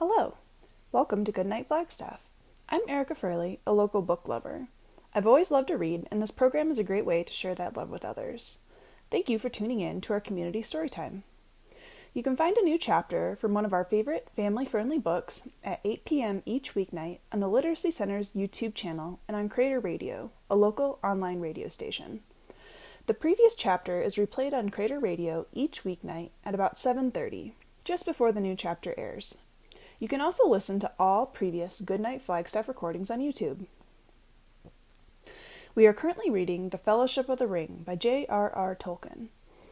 Hello, welcome to Goodnight Flagstaff. I'm Erica Fraley, a local book lover. I've always loved to read, and this program is a great way to share that love with others. Thank you for tuning in to our community storytime. You can find a new chapter from one of our favorite family-friendly books at 8 p.m. each weeknight on the Literacy Center's YouTube channel and on Creator Radio, a local online radio station. The previous chapter is replayed on Creator Radio each weeknight at about 7:30, just before the new chapter airs. You can also listen to all previous Goodnight Flagstaff recordings on YouTube. We are currently reading The Fellowship of the Ring by J.R.R. Tolkien.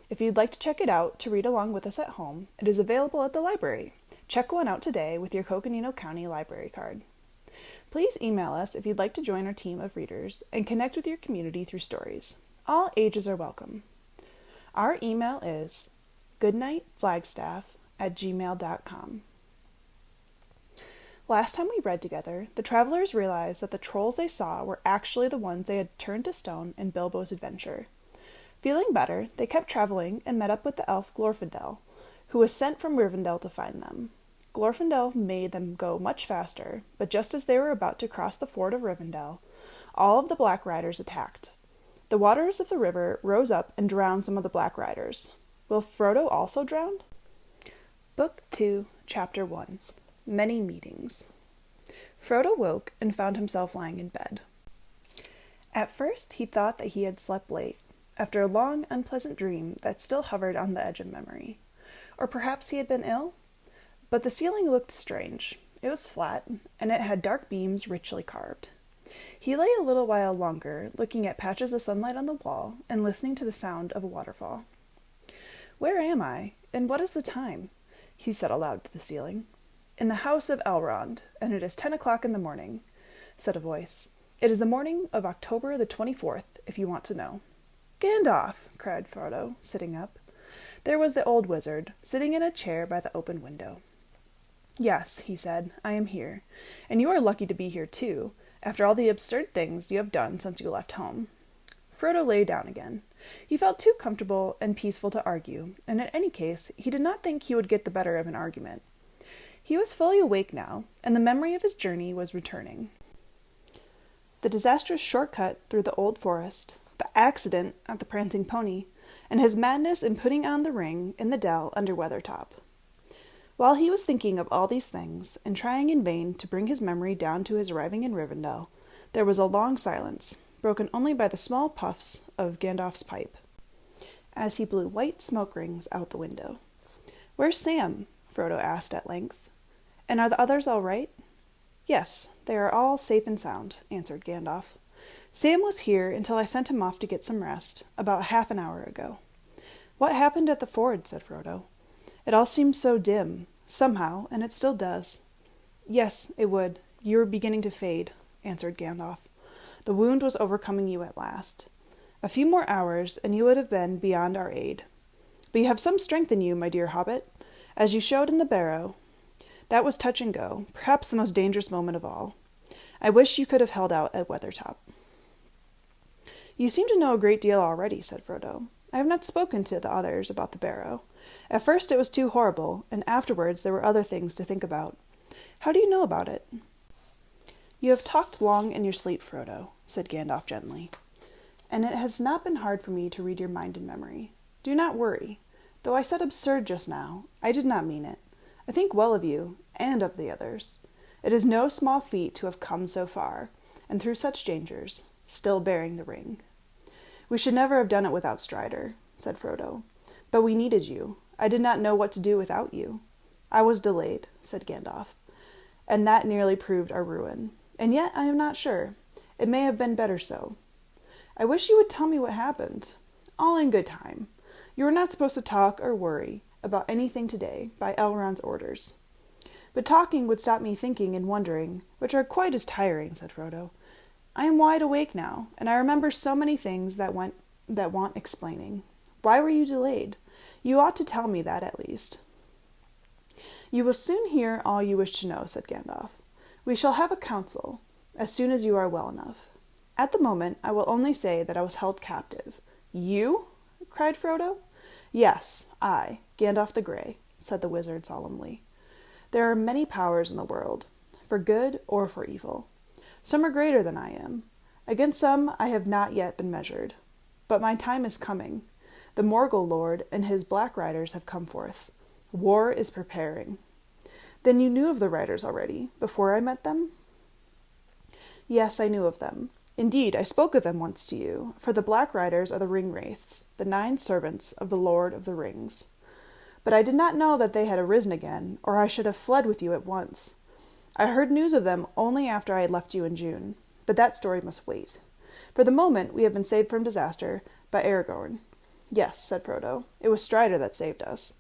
If you'd like to check it out to read along with us at home, it is available at the library. Check one out today with your Coconino County library card. Please email us if you'd like to join our team of readers and connect with your community through stories. All ages are welcome. Our email is goodnightflagstaff@gmail.com. Last time we read together, the travelers realized that the trolls they saw were actually the ones they had turned to stone in Bilbo's adventure. Feeling better, they kept traveling and met up with the elf Glorfindel, who was sent from Rivendell to find them. Glorfindel made them go much faster, but just as they were about to cross the ford of Rivendell, all of the Black Riders attacked. The waters of the river rose up and drowned some of the Black Riders. Will Frodo also drown? Book 2, Chapter 1. Many Meetings. Frodo woke and found himself lying in bed. At first, he thought that he had slept late, after a long, unpleasant dream that still hovered on the edge of memory. Or perhaps he had been ill? But the ceiling looked strange. It was flat, and it had dark beams richly carved. He lay a little while longer, looking at patches of sunlight on the wall and listening to the sound of a waterfall. "Where am I, and what is the time?" he said aloud to the ceiling. "In the house of Elrond, and it is 10 o'clock in the morning," said a voice. "It is the morning of October the 24th, if you want to know." "Gandalf!" cried Frodo, sitting up. There was the old wizard, sitting in a chair by the open window. "Yes," he said, "I am here, and you are lucky to be here too, after all the absurd things you have done since you left home." Frodo lay down again. He felt too comfortable and peaceful to argue, and in any case, he did not think he would get the better of an argument. He was fully awake now, and the memory of his journey was returning. The disastrous shortcut through the old forest, the accident at the Prancing Pony, and his madness in putting on the ring in the dell under Weathertop. While he was thinking of all these things, and trying in vain to bring his memory down to his arriving in Rivendell, there was a long silence, broken only by the small puffs of Gandalf's pipe, as he blew white smoke rings out the window. "Where's Sam?" Frodo asked at length. "And are the others all right?" "Yes, they are all safe and sound," answered Gandalf. "Sam was here until I sent him off to get some rest, about half an hour ago." "What happened at the ford?" said Frodo. "It all seemed so dim, somehow, and it still does." "Yes, it would. You were beginning to fade," answered Gandalf. "The wound was overcoming you at last. A few more hours, and you would have been beyond our aid. But you have some strength in you, my dear hobbit, as you showed in the barrow. That was touch and go, perhaps the most dangerous moment of all. I wish you could have held out at Weathertop." "You seem to know a great deal already," said Frodo. "I have not spoken to the others about the barrow. At first it was too horrible, and afterwards there were other things to think about. How do you know about it?" "You have talked long in your sleep, Frodo," said Gandalf gently, "and it has not been hard for me to read your mind and memory. Do not worry. Though I said absurd just now, I did not mean it. I think well of you, and of the others. It is no small feat to have come so far, and through such dangers, still bearing the ring." "We should never have done it without Strider," said Frodo. "But we needed you. I did not know what to do without you." "I was delayed," said Gandalf, "and that nearly proved our ruin. And yet I am not sure. It may have been better so. I wish you would tell me what happened. All in good time. You were not supposed to talk or worry about anything today, by Elrond's orders. But talking would stop me thinking and wondering, which are quite as tiring," said Frodo. "I am wide awake now, and I remember so many things that want explaining. Why were you delayed? You ought to tell me that at least." "You will soon hear all you wish to know," said Gandalf. "We shall have a council, as soon as you are well enough. At the moment, I will only say that I was held captive." "You?" cried Frodo. "Yes, I, Gandalf the Grey," said the wizard solemnly. There are many powers in the world, for good or for evil. Some are greater than I am. Against some I have not yet been measured. But my time is coming. The Morgul Lord and his black riders have come forth. War is preparing. Then you knew of the riders already, before I met them? Yes, I knew of them. Indeed, I spoke of them once to you, for the black riders are the ring wraiths, the 9 servants of the Lord of the Rings. But I did not know that they had arisen again, or I should have fled with you at once. I heard news of them only after I had left you in June, but that story must wait. For the moment, we have been saved from disaster by Aragorn. Yes, said Frodo, it was Strider that saved us.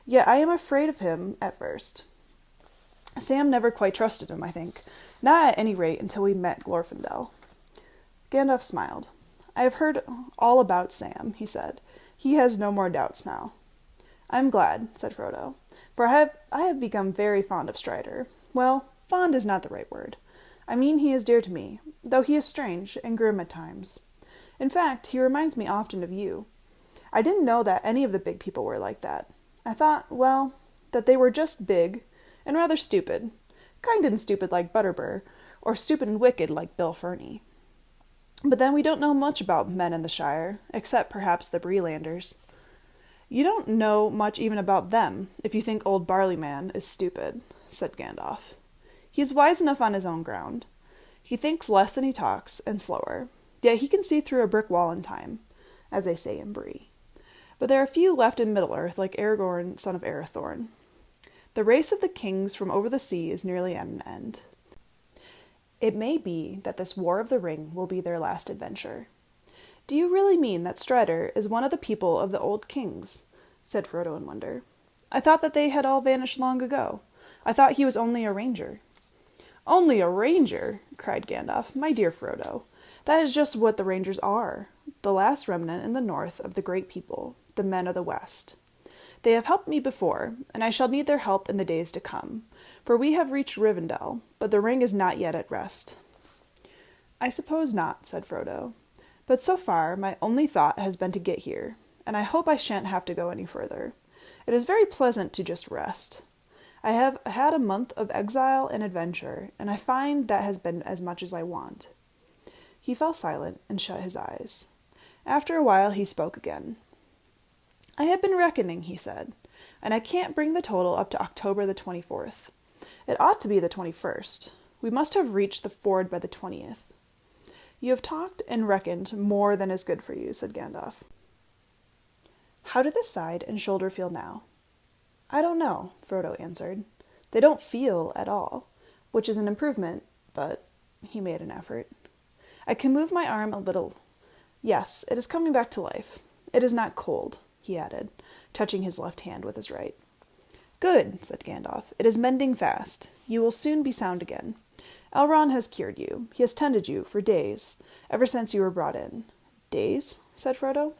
Yet I am afraid of him at first. Sam never quite trusted him, I think. Not at any rate until we met Glorfindel. Gandalf smiled. I have heard all about Sam, he said. He has no more doubts now. I am glad, said Frodo, for I have become very fond of Strider. Well, fond is not the right word. I mean he is dear to me, though he is strange and grim at times. In fact, he reminds me often of you. I didn't know that any of the big people were like that. I thought, well, that they were just big and rather stupid. Kind and stupid like Butterbur, or stupid and wicked like Bill Ferny. But then we don't know much about men in the Shire, except perhaps the Breelanders. You don't know much even about them, if you think old Barleyman is stupid, said Gandalf. He is wise enough on his own ground. He thinks less than he talks, and slower. Yet he can see through a brick wall in time, as they say in Bree. But there are few left in Middle-earth like Aragorn, son of Arathorn. The race of the kings from over the sea is nearly at an end. It may be that this War of the Ring will be their last adventure. Do you really mean that Strider is one of the people of the old kings? Said Frodo in wonder. I thought that they had all vanished long ago. I thought he was only a ranger. Only a ranger, cried Gandalf. My dear Frodo, that is just what the rangers are, the last remnant in the north of the great people, the men of the west. They have helped me before, and I shall need their help in the days to come, for we have reached Rivendell, but the ring is not yet at rest. I suppose not, said Frodo. But so far, my only thought has been to get here, and I hope I shan't have to go any further. It is very pleasant to just rest. I have had a month of exile and adventure, and I find that has been as much as I want. He fell silent and shut his eyes. After a while he spoke again. I have been reckoning, he said, and I can't bring the total up to October the 24th. It ought to be the 21st. We must have reached the ford by the 20th. You have talked and reckoned more than is good for you, said Gandalf. How do the side and shoulder feel now? I don't know, Frodo answered. They don't feel at all, which is an improvement, but he made an effort. I can move my arm a little. Yes, it is coming back to life. It is not cold, he added, touching his left hand with his right. Good, said Gandalf. It is mending fast. You will soon be sound again. Elrond has cured you. He has tended you for days, ever since you were brought in. Days? Said Frodo.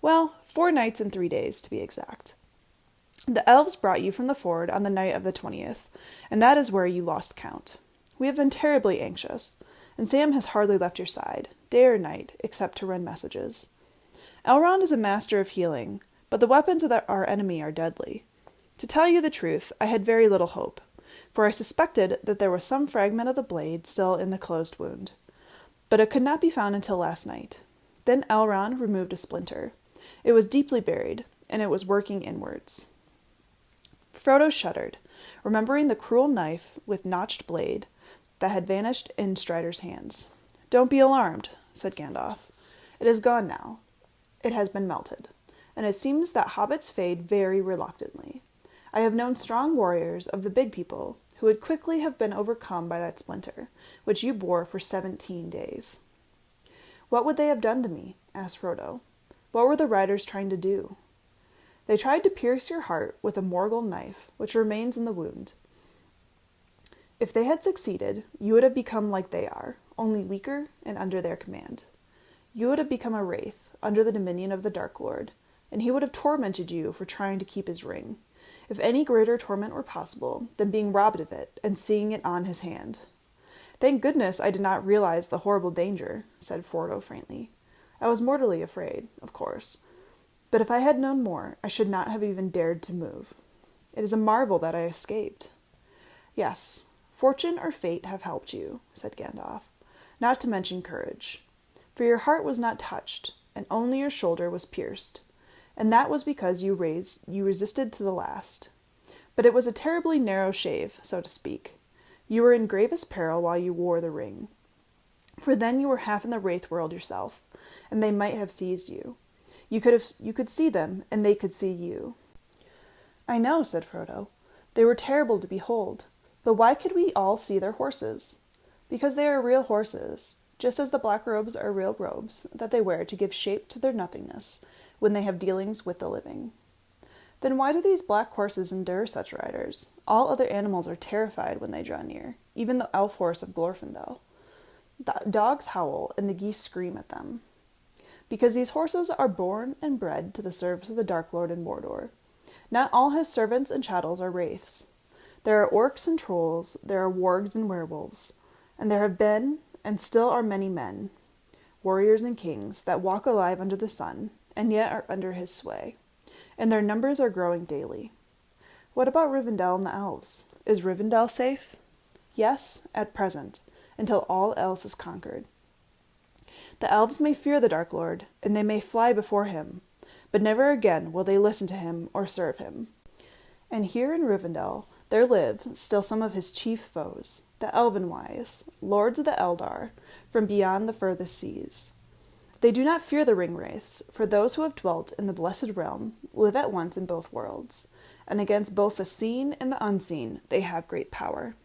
Well, 4 nights and 3 days, to be exact. The elves brought you from the ford on the night of the 20th, and that is where you lost count. We have been terribly anxious, and Sam has hardly left your side, day or night, except to run messages. Elrond is a master of healing, but the weapons of our enemy are deadly. To tell you the truth, I had very little hope, for I suspected that there was some fragment of the blade still in the closed wound. But it could not be found until last night. Then Elrond removed a splinter. It was deeply buried, and it was working inwards. Frodo shuddered, remembering the cruel knife with notched blade that had vanished in Strider's hands. Don't be alarmed, said Gandalf. It is gone now. It has been melted, and it seems that hobbits fade very reluctantly. I have known strong warriors of the big people who would quickly have been overcome by that splinter, which you bore for 17 days. What would they have done to me? Asked Frodo. What were the riders trying to do? They tried to pierce your heart with a Morgul knife, which remains in the wound. If they had succeeded, you would have become like they are, only weaker and under their command. You would have become a wraith, under the dominion of the Dark Lord, and he would have tormented you for trying to keep his ring. If any greater torment were possible than being robbed of it and seeing it on his hand. Thank goodness I did not realize the horrible danger, said Frodo faintly. I was mortally afraid, of course, but if I had known more, I should not have even dared to move. It is a marvel that I escaped. Yes, fortune or fate have helped you, said Gandalf, not to mention courage. For your heart was not touched, and only your shoulder was pierced, and that was because you resisted to the last. But it was a terribly narrow shave, so to speak. You were in gravest peril while you wore the ring. For then you were half in the wraith world yourself, and they might have seized you. You could see them, and they could see you. I know, said Frodo. They were terrible to behold. But why could we all see their horses? Because they are real horses, just as the black robes are real robes that they wear to give shape to their nothingness when they have dealings with the living. Then why do these black horses endure such riders? All other animals are terrified when they draw near, even the elf horse of Glorfindel. The dogs howl and the geese scream at them. Because these horses are born and bred to the service of the Dark Lord in Mordor. Not all his servants and chattels are wraiths. There are orcs and trolls, there are wargs and werewolves, and there have been, and still are many men, warriors and kings, that walk alive under the sun, and yet are under his sway, and their numbers are growing daily. What about Rivendell and the elves? Is Rivendell safe? Yes, at present, until all else is conquered. The elves may fear the Dark Lord, and they may fly before him, but never again will they listen to him or serve him. And here in Rivendell there live still some of his chief foes, the Elvenwise, lords of the Eldar, from beyond the furthest seas. They do not fear the ring-wraiths, for those who have dwelt in the blessed realm live at once in both worlds, and against both the seen and the unseen they have great power.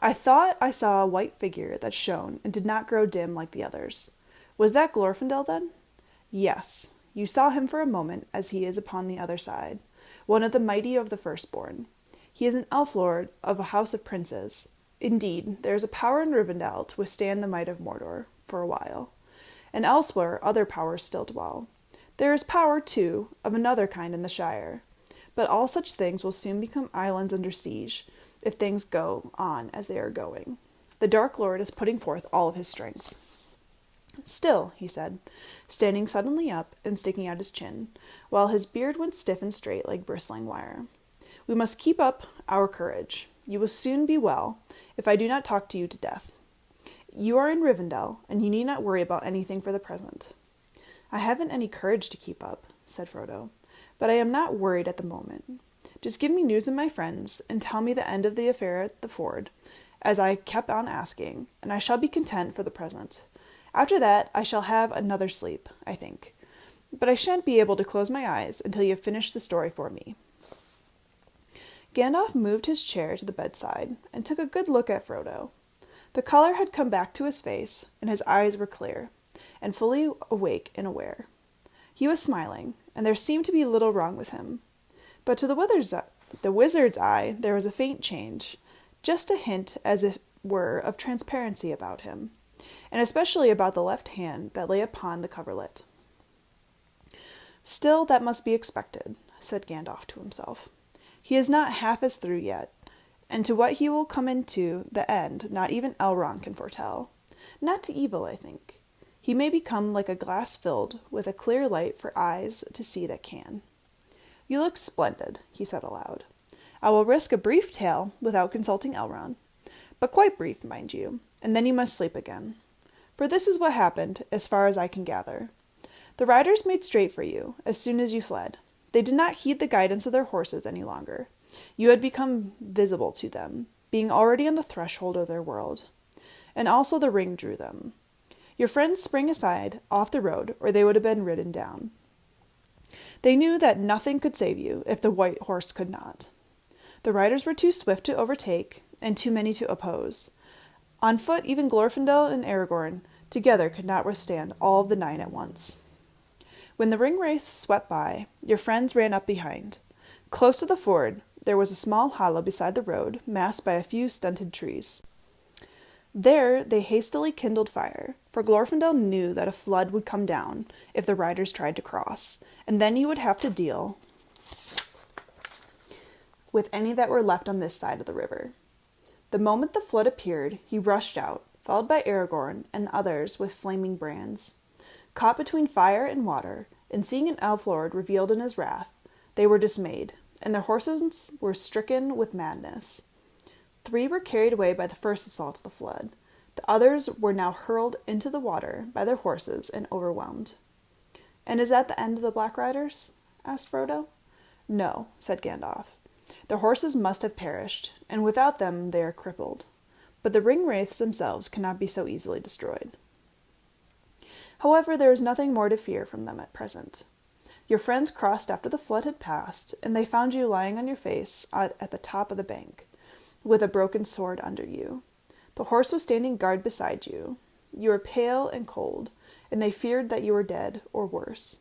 I thought I saw a white figure that shone and did not grow dim like the others. Was that Glorfindel then? Yes, you saw him for a moment as he is upon the other side, one of the mighty of the firstborn. He is an elf lord of a house of princes. Indeed, there is a power in Rivendell to withstand the might of Mordor, for a while. And elsewhere other powers still dwell. There is power, too, of another kind in the Shire. But all such things will soon become islands under siege, if things go on as they are going. The Dark Lord is putting forth all of his strength. Still, he said, standing suddenly up and sticking out his chin, while his beard went stiff and straight like bristling wire. We must keep up our courage. You will soon be well, if I do not talk to you to death. You are in Rivendell, and you need not worry about anything for the present. I haven't any courage to keep up, said Frodo, but I am not worried at the moment. Just give me news of my friends, and tell me the end of the affair at the ford, as I kept on asking, and I shall be content for the present. After that, I shall have another sleep, I think. But I shan't be able to close my eyes until you have finished the story for me. Gandalf moved his chair to the bedside and took a good look at Frodo. The color had come back to his face, and his eyes were clear, and fully awake and aware. He was smiling, and there seemed to be little wrong with him. But to the wizard's eye there was a faint change, just a hint, as it were, of transparency about him, and especially about the left hand that lay upon the coverlet. Still, that must be expected, said Gandalf to himself. He is not half as through yet, and to what he will come into the end not even Elrond can foretell. Not to evil, I think. He may become like a glass filled with a clear light for eyes to see that can. You look splendid, he said aloud. I will risk a brief tale without consulting Elrond, but quite brief, mind you, and then you must sleep again. For this is what happened, as far as I can gather. The riders made straight for you, as soon as you fled. They did not heed the guidance of their horses any longer. You had become visible to them, being already on the threshold of their world. And also the ring drew them. Your friends sprang aside, off the road, or they would have been ridden down. They knew that nothing could save you, if the white horse could not. The riders were too swift to overtake, and too many to oppose. On foot, even Glorfindel and Aragorn together could not withstand all of the 9 at once. When the ring-wraiths swept by, your friends ran up behind. Close to the ford, there was a small hollow beside the road, masked by a few stunted trees. There they hastily kindled fire, for Glorfindel knew that a flood would come down if the riders tried to cross, and then he would have to deal with any that were left on this side of the river. The moment the flood appeared, he rushed out, followed by Aragorn and the others with flaming brands. Caught between fire and water, and seeing an elf lord revealed in his wrath, they were dismayed, and their horses were stricken with madness. 3 were carried away by the first assault of the flood. The others were now hurled into the water by their horses and overwhelmed. "And is that the end of the Black Riders?" asked Frodo. "No," said Gandalf. "Their horses must have perished, and without them they are crippled. But the ring-wraiths themselves cannot be so easily destroyed. However, there is nothing more to fear from them at present. Your friends crossed after the flood had passed, and they found you lying on your face at the top of the bank, with a broken sword under you. The horse was standing guard beside you. You were pale and cold, and they feared that you were dead, or worse.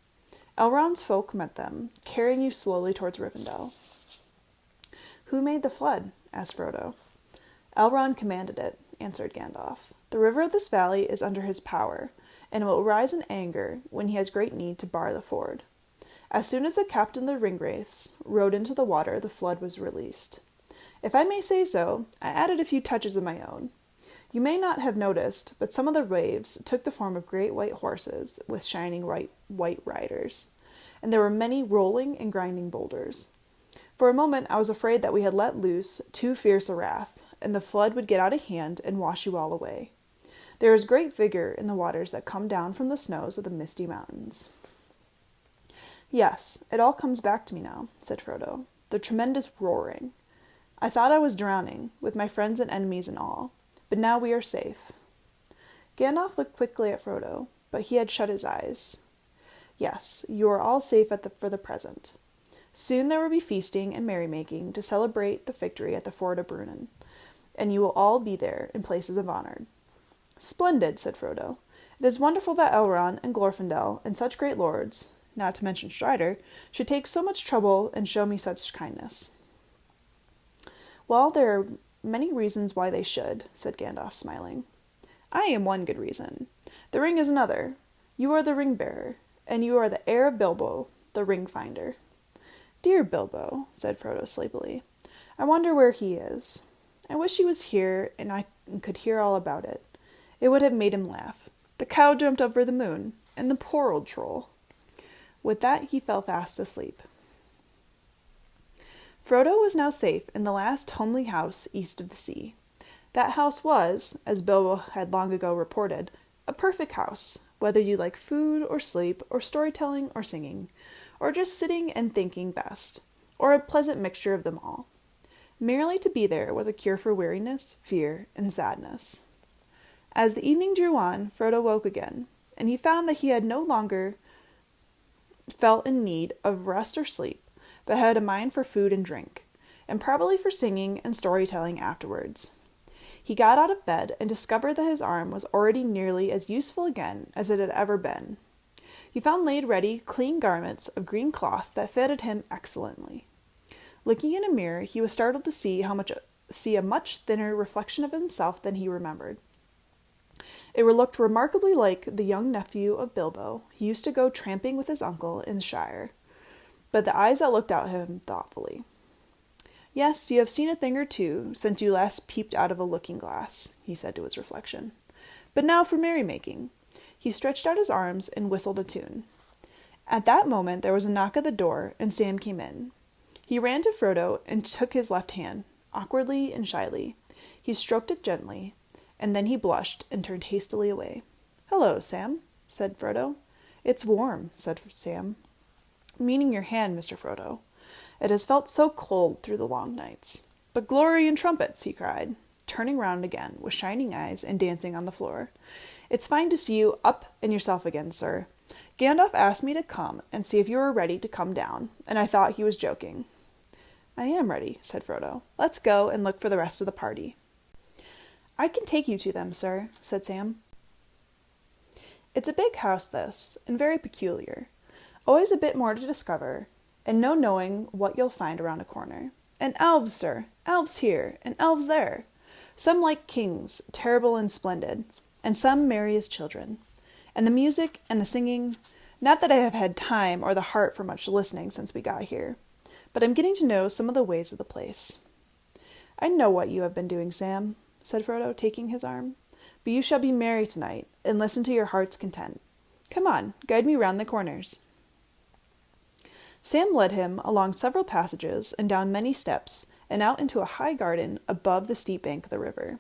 Elrond's folk met them, carrying you slowly towards Rivendell." "Who made the flood?" asked Frodo. "Elrond commanded it," answered Gandalf. "The river of this valley is under his power, and will rise in anger when he has great need to bar the ford. As soon as the captain of the ringwraiths rode into the water, the flood was released. If I may say so, I added a few touches of my own. You may not have noticed, but some of the waves took the form of great white horses with shining white riders, and there were many rolling and grinding boulders. For a moment I was afraid that we had let loose too fierce a wrath, and the flood would get out of hand and wash you all away. There is great vigor in the waters that come down from the snows of the misty mountains." "Yes, it all comes back to me now," said Frodo. "The tremendous roaring. I thought I was drowning, with my friends and enemies and all, but now we are safe." Gandalf looked quickly at Frodo, but he had shut his eyes. "Yes, you are all safe for the present. Soon there will be feasting and merrymaking to celebrate the victory at the Ford of Brunnen, and you will all be there in places of honor." "Splendid," said Frodo. "It is wonderful that Elrond and Glorfindel and such great lords, not to mention Strider, should take so much trouble and show me such kindness." "Well, there are many reasons why they should," said Gandalf, smiling. "I am one good reason. The ring is another. You are the ring-bearer, and you are the heir of Bilbo, the ring-finder." "Dear Bilbo," said Frodo sleepily. "I wonder where he is. I wish he was here and I could hear all about it. It would have made him laugh. The cow jumped over the moon, and the poor old troll." With that he fell fast asleep. Frodo was now safe in the last homely house east of the sea. That house was, as Bilbo had long ago reported, a perfect house, whether you like food or sleep or storytelling or singing, or just sitting and thinking best, or a pleasant mixture of them all. Merely to be there was a cure for weariness, fear, and sadness. As the evening drew on, Frodo woke again, and he found that he had no longer felt in need of rest or sleep, but had a mind for food and drink, and probably for singing and storytelling afterwards. He got out of bed and discovered that his arm was already nearly as useful again as it had ever been. He found laid ready clean garments of green cloth that fitted him excellently. Looking in a mirror, he was startled to see a much thinner reflection of himself than he remembered. It looked remarkably like the young nephew of Bilbo who used to go tramping with his uncle in the Shire, but the eyes that looked out at him thoughtfully. "Yes, you have seen a thing or two since you last peeped out of a looking-glass," he said to his reflection. "But now for merrymaking." He stretched out his arms and whistled a tune. At that moment there was a knock at the door, and Sam came in. He ran to Frodo and took his left hand, awkwardly and shyly. He stroked it gently, and then he blushed and turned hastily away. "Hello, Sam," said Frodo. "It's warm," said Sam. "Meaning your hand, Mr. Frodo. It has felt so cold through the long nights. But glory and trumpets," he cried, turning round again with shining eyes and dancing on the floor. "It's fine to see you up and yourself again, sir. Gandalf asked me to come and see if you were ready to come down, and I thought he was joking." "I am ready," said Frodo. "Let's go and look for the rest of the party." "I can take you to them, sir," said Sam. "It's a big house, this, and very peculiar. Always a bit more to discover, and no knowing what you'll find around a corner. And elves, sir, elves here, and elves there. Some like kings, terrible and splendid, and some merry as children. And the music and the singing, not that I have had time or the heart for much listening since we got here, but I'm getting to know some of the ways of the place." "I know what you have been doing, Sam," said Frodo, taking his arm. "But you shall be merry tonight, and listen to your heart's content. Come on, guide me round the corners." Sam led him along several passages and down many steps, and out into a high garden above the steep bank of the river.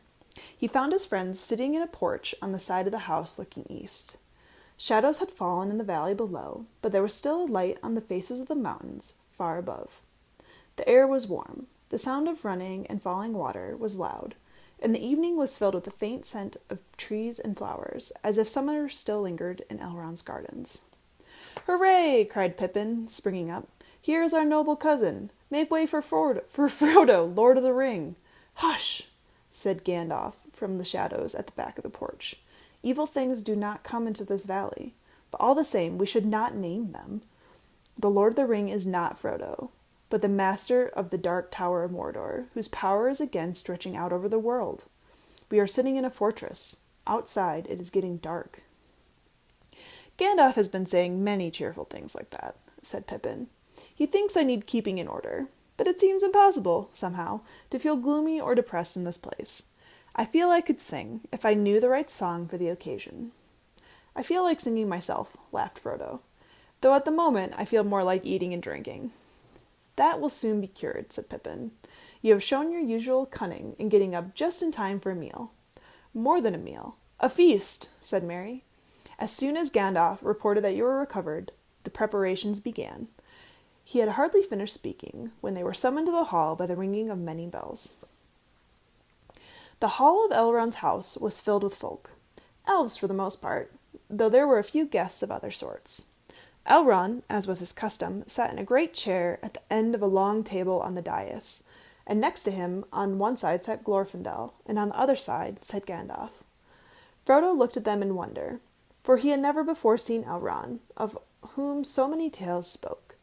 He found his friends sitting in a porch on the side of the house looking east. Shadows had fallen in the valley below, but there was still a light on the faces of the mountains far above. The air was warm. The sound of running and falling water was loud, and the evening was filled with the faint scent of trees and flowers, as if summer still lingered in Elrond's gardens. "Hooray!" cried Pippin, springing up. "Here is our noble cousin. Make way for Frodo, Lord of the Ring." "Hush!" said Gandalf from the shadows at the back of the porch. "Evil things do not come into this valley, but all the same we should not name them. The Lord of the Ring is not Frodo, but the master of the Dark Tower of Mordor, whose power is again stretching out over the world. We are sitting in a fortress. Outside it is getting dark." "Gandalf has been saying many cheerful things like that," said Pippin. "He thinks I need keeping in order, but it seems impossible, somehow, to feel gloomy or depressed in this place. I feel I could sing, if I knew the right song for the occasion." "I feel like singing myself," laughed Frodo, "though at the moment I feel more like eating and drinking." "That will soon be cured," said Pippin. "You have shown your usual cunning in getting up just in time for a meal." "More than a meal. A feast," said Merry. "As soon as Gandalf reported that you were recovered, the preparations began." He had hardly finished speaking when they were summoned to the hall by the ringing of many bells. The hall of Elrond's house was filled with folk, elves for the most part, though there were a few guests of other sorts. Elrond, as was his custom, sat in a great chair at the end of a long table on the dais, and next to him on one side sat Glorfindel, and on the other side sat Gandalf. Frodo looked at them in wonder, for he had never before seen Elrond, of whom so many tales spoke.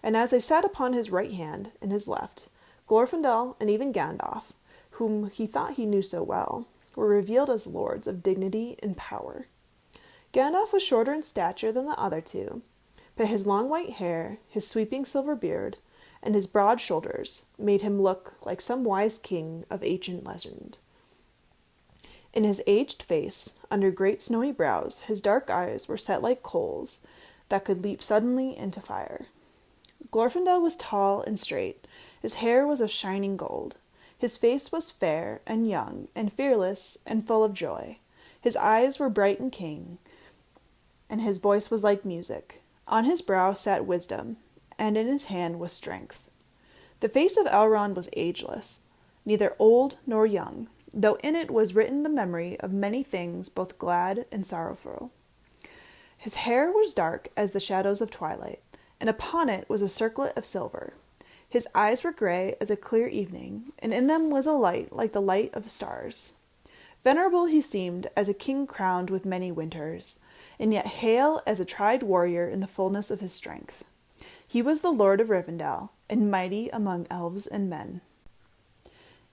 And as they sat upon his right hand and his left, Glorfindel and even Gandalf, whom he thought he knew so well, were revealed as lords of dignity and power. Gandalf was shorter in stature than the other two, but his long white hair, his sweeping silver beard, and his broad shoulders made him look like some wise king of ancient legend. In his aged face, under great snowy brows, his dark eyes were set like coals that could leap suddenly into fire. Glorfindel was tall and straight. His hair was of shining gold. His face was fair and young and fearless and full of joy. His eyes were bright and keen, and his voice was like music. On his brow sat wisdom, and in his hand was strength. The face of Elrond was ageless, neither old nor young, though in it was written the memory of many things both glad and sorrowful. His hair was dark as the shadows of twilight, and upon it was a circlet of silver. His eyes were gray as a clear evening, and in them was a light like the light of the stars. Venerable he seemed as a king crowned with many winters, and yet hale as a tried warrior in the fullness of his strength. He was the Lord of Rivendell, and mighty among elves and men.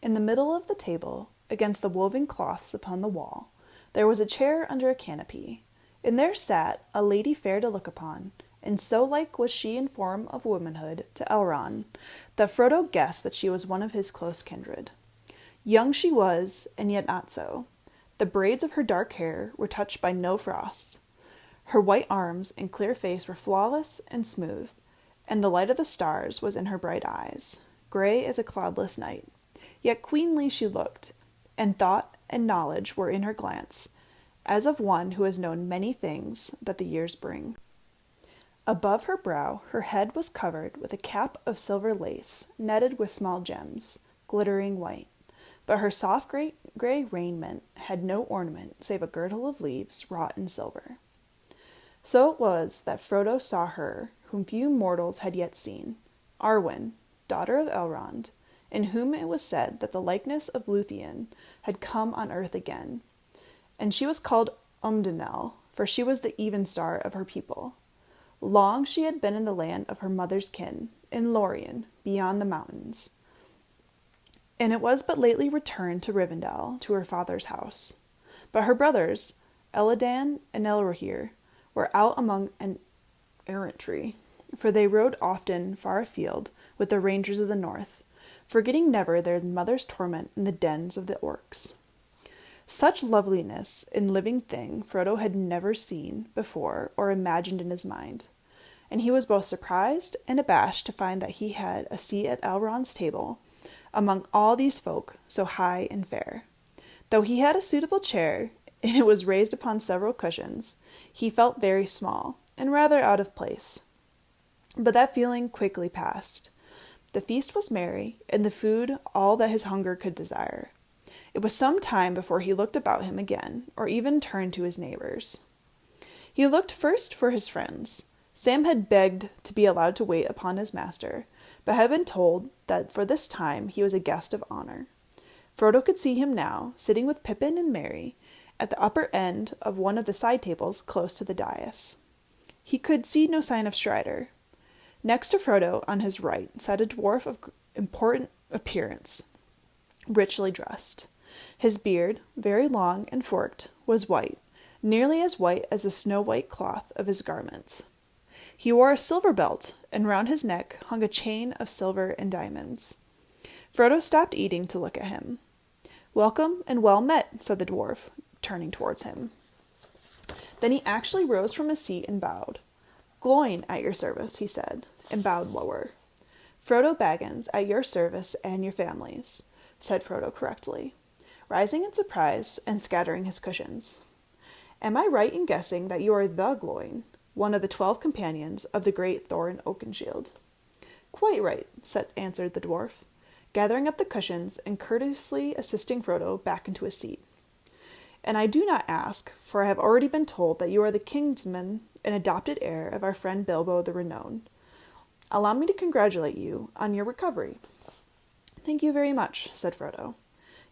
In the middle of the table, against the woven cloths upon the wall, there was a chair under a canopy, and there sat a lady fair to look upon, and so like was she in form of womanhood to Elrond, that Frodo guessed that she was one of his close kindred. Young she was, and yet not so. The braids of her dark hair were touched by no frosts. Her white arms and clear face were flawless and smooth, and the light of the stars was in her bright eyes, gray as a cloudless night. Yet queenly she looked, and thought and knowledge were in her glance, as of one who has known many things that the years bring. Above her brow her head was covered with a cap of silver lace, netted with small gems, glittering white, but her soft gray raiment had no ornament save a girdle of leaves wrought in silver. So it was that Frodo saw her whom few mortals had yet seen, Arwen, daughter of Elrond, in whom it was said that the likeness of Luthien had come on earth again, and she was called Umdinel, for she was the even-star of her people. Long she had been in the land of her mother's kin, in Lorien, beyond the mountains, and it was but lately returned to Rivendell, to her father's house. But her brothers, Elladan and Elrohir, were out among an errantry, for they rode often far afield with the rangers of the north, forgetting never their mother's torment in the dens of the orcs. Such loveliness in living thing Frodo had never seen before or imagined in his mind, and he was both surprised and abashed to find that he had a seat at Elrond's table among all these folk so high and fair. Though he had a suitable chair, and it was raised upon several cushions, he felt very small, and rather out of place. But that feeling quickly passed. The feast was merry, and the food all that his hunger could desire. It was some time before he looked about him again, or even turned to his neighbors. He looked first for his friends. Sam had begged to be allowed to wait upon his master, but had been told that for this time he was a guest of honor. Frodo could see him now, sitting with Pippin and Merry, at the upper end of one of the side tables close to the dais. He could see no sign of Strider. Next to Frodo, on his right, sat a dwarf of important appearance, richly dressed. His beard, very long and forked, was white, nearly as white as the snow-white cloth of his garments. He wore a silver belt, and round his neck hung a chain of silver and diamonds. Frodo stopped eating to look at him. "Welcome and well met," said the dwarf, turning towards him. Then he actually rose from his seat and bowed. "Gloin, at your service," he said, and bowed lower. "Frodo Baggins, at your service and your family's," said Frodo correctly, rising in surprise and scattering his cushions. "Am I right in guessing that you are the Gloin, one of the 12 companions of the great Thorin Oakenshield?" "Quite right," answered the dwarf, gathering up the cushions and courteously assisting Frodo back into his seat. "And I do not ask, for I have already been told that you are the kinsman and adopted heir of our friend Bilbo the Renowned. Allow me to congratulate you on your recovery." "Thank you very much," said Frodo.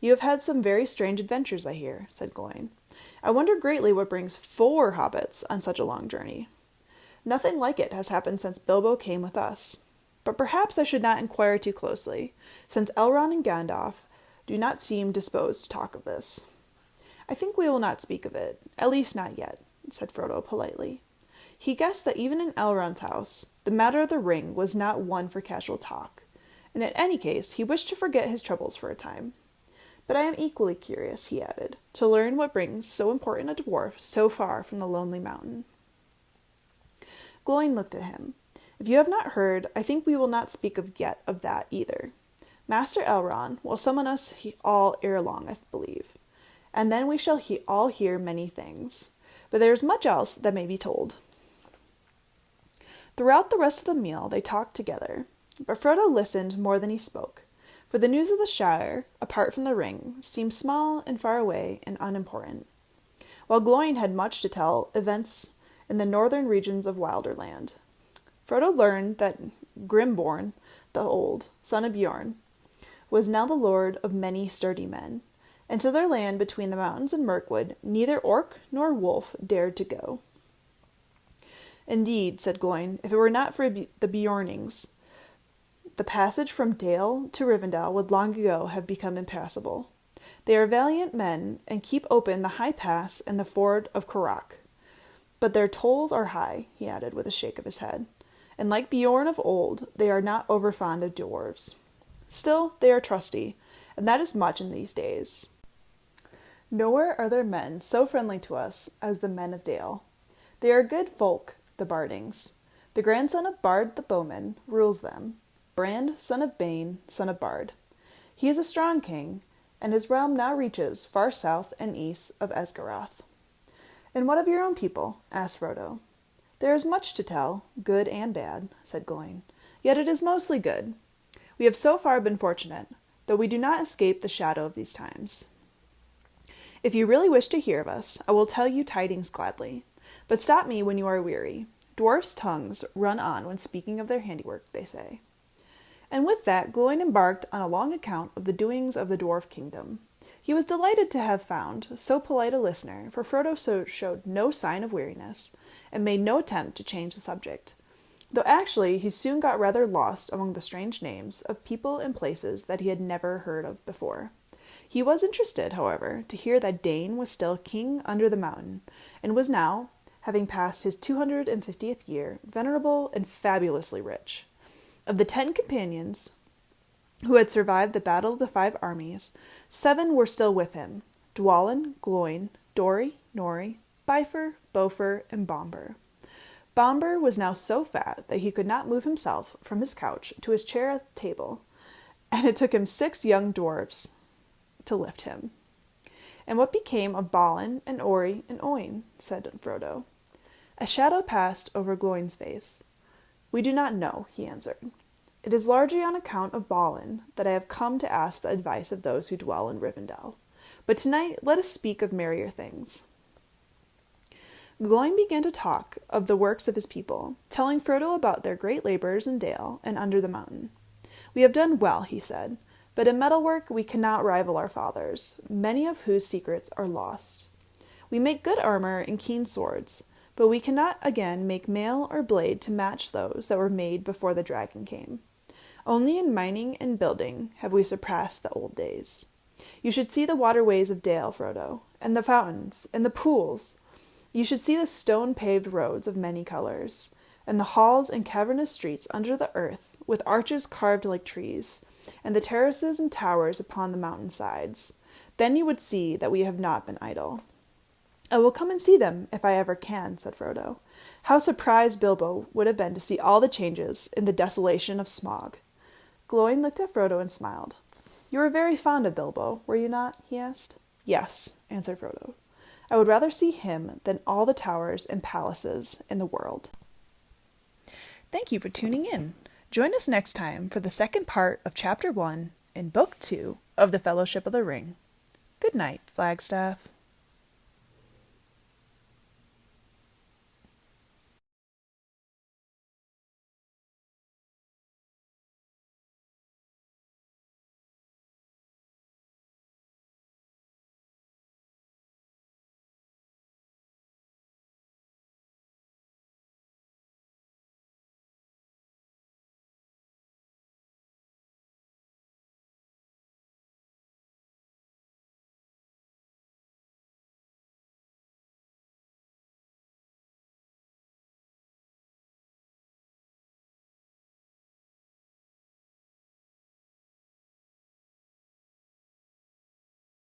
"You have had some very strange adventures, I hear," said Gloin. "I wonder greatly what brings 4 hobbits on such a long journey. Nothing like it has happened since Bilbo came with us. But perhaps I should not inquire too closely, since Elrond and Gandalf do not seem disposed to talk of this." "I think we will not speak of it, at least not yet," said Frodo politely. He guessed that even in Elrond's house, the matter of the ring was not one for casual talk, and in any case he wished to forget his troubles for a time. "But I am equally curious," he added, "to learn what brings so important a dwarf so far from the lonely mountain." Gloin looked at him. "If you have not heard, I think we will not speak of that either. Master Elrond will summon us all ere long, I believe, and then we shall all hear many things. But there is much else that may be told." Throughout the rest of the meal they talked together, but Frodo listened more than he spoke, for the news of the Shire, apart from the ring, seemed small and far away and unimportant, while Gloin had much to tell events in the northern regions of Wilderland. Frodo learned that Grimborn the Old, son of Bjorn, was now the lord of many sturdy men, and to their land between the mountains and Mirkwood neither orc nor wolf dared to go. "Indeed," said Gloin, "if it were not for the Bjornings, the passage from Dale to Rivendell would long ago have become impassable. They are valiant men, and keep open the high pass and the ford of Corrac. But their tolls are high," he added with a shake of his head, "and like Bjorn of old, they are not over fond of dwarves. Still, they are trusty, and that is much in these days. Nowhere are there men so friendly to us as the men of Dale. They are good folk, the Bardings. The grandson of Bard the Bowman rules them, Brand, son of Bane, son of Bard. He is a strong king, and his realm now reaches far south and east of Esgaroth." "And what of your own people?" asked Frodo. "There is much to tell, good and bad," said Gloin. "Yet it is mostly good. We have so far been fortunate, though we do not escape the shadow of these times. If you really wish to hear of us, I will tell you tidings gladly. But stop me when you are weary. Dwarfs' tongues run on when speaking of their handiwork, they say." And with that, Gloin embarked on a long account of the doings of the dwarf kingdom. He was delighted to have found so polite a listener, for Frodo showed no sign of weariness, and made no attempt to change the subject, though actually he soon got rather lost among the strange names of people and places that he had never heard of before. He was interested, however, to hear that Dane was still king under the mountain, and was now, having passed his 250th year, venerable and fabulously rich. Of the 10 companions who had survived the Battle of the 5 Armies, 7 were still with him: Dwalin, Gloin, Dori, Nori, Bifur, Bofur, and Bombur. Bombur was now so fat that he could not move himself from his couch to his chair at the table, and it took him 6 young dwarfs to lift him. And what became of Balin and Ori and Oin? Said Frodo. A shadow passed over Gloin's face. We do not know, he answered. It is largely on account of Balin that I have come to ask the advice of those who dwell in Rivendell. But tonight let us speak of merrier things. Gloin began to talk of the works of his people, telling Frodo about their great labors in Dale and under the mountain. We have done well, he said, but in metalwork we cannot rival our fathers, many of whose secrets are lost. We make good armor and keen swords, but we cannot again make mail or blade to match those that were made before the dragon came. Only in mining and building have we surpassed the old days. You should see the waterways of Dale, Frodo, and the fountains, and the pools. You should see the stone-paved roads of many colors, and the halls and cavernous streets under the earth, with arches carved like trees, and the terraces and towers upon the mountain sides. Then you would see that we have not been idle. I will come and see them, if I ever can, said Frodo. How surprised Bilbo would have been to see all the changes in the desolation of Smaug. Gloin looked at Frodo and smiled. You were very fond of Bilbo, were you not? He asked. Yes, answered Frodo. I would rather see him than all the towers and palaces in the world. Thank you for tuning in. Join us next time for the second part of Chapter 1 in Book 2 of The Fellowship of the Ring. Good night, Flagstaff.